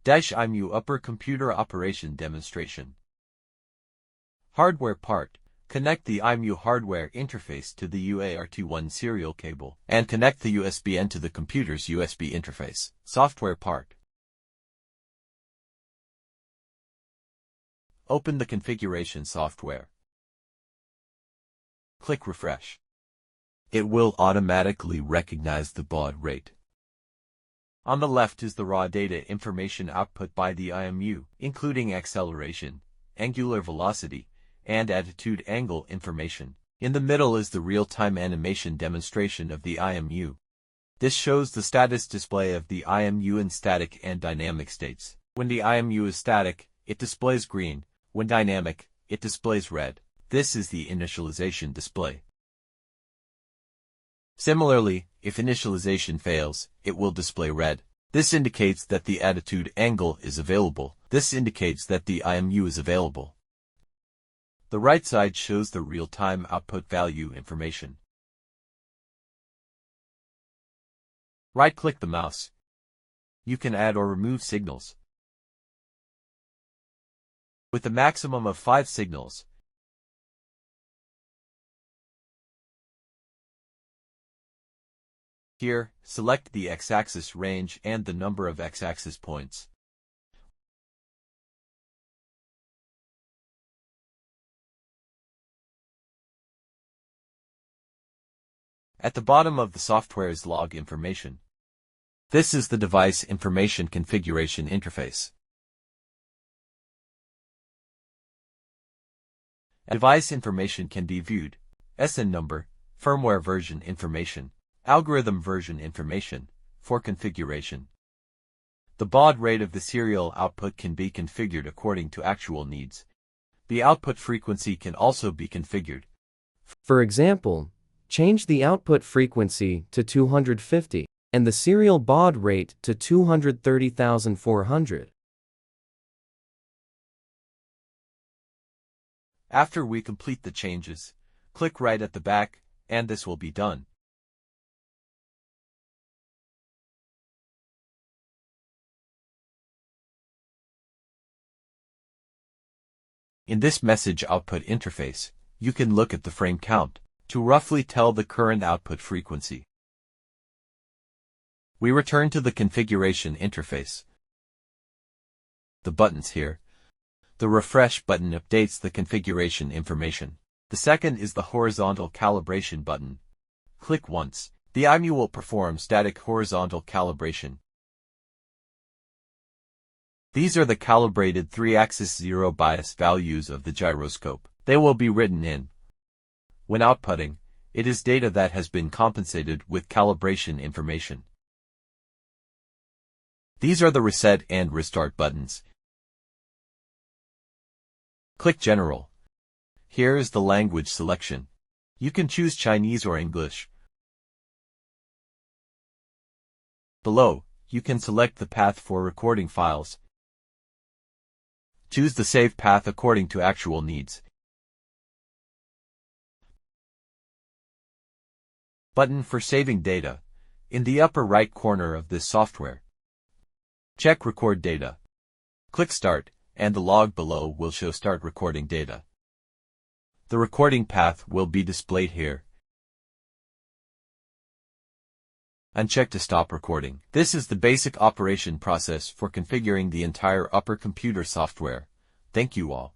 DAISCH IMU Upper Computer Operation Demonstration. Hardware part. Connect the IMU hardware interface to the UART1 serial cable and connect the USB-N to the computer's USB interface. Software part. Open the configuration software. Click Refresh. It will automatically recognize the baud rate. On the left is the raw data information output by the IMU, including acceleration, angular velocity, and attitude angle information. In the middle is the real-time animation demonstration of the IMU. This shows the status display of the IMU in static and dynamic states. When the IMU is static, it displays green. When dynamic, it displays red. This is the initialization display. Similarly, if initialization fails, it will display red. This indicates that the attitude angle is available. This indicates that the IMU is available. The right side shows the real-time output value information. Right-click the mouse. You can add or remove signals. With a maximum of 5 signals, here, select the x-axis range and the number of x-axis points. At the bottom of the software is log information. This is the device information configuration interface. Device information can be viewed: SN number, firmware version information, algorithm version information, for configuration. The baud rate of the serial output can be configured according to actual needs. The output frequency can also be configured. For example, change the output frequency to 250 and the serial baud rate to 230,400. After we complete the changes, click right at the back, and this will be done. In this message output interface, you can look at the frame count to roughly tell the current output frequency. We return to the configuration interface. The buttons here. The refresh button updates the configuration information. The second is the horizontal calibration button. Click once. The IMU will perform static horizontal calibration. These are the calibrated 3-axis zero bias values of the gyroscope. They will be written in. When outputting, it is data that has been compensated with calibration information. These are the reset and restart buttons. Click General. Here is the language selection. You can choose Chinese or English. Below, you can select the path for recording files. Choose the save path according to actual needs. Button for saving data. In the upper right corner of this software, check Record Data. Click Start, and the log below will show Start Recording Data. The recording path will be displayed here. Uncheck to stop recording. This is the basic operation process for configuring the entire upper computer software. Thank you all.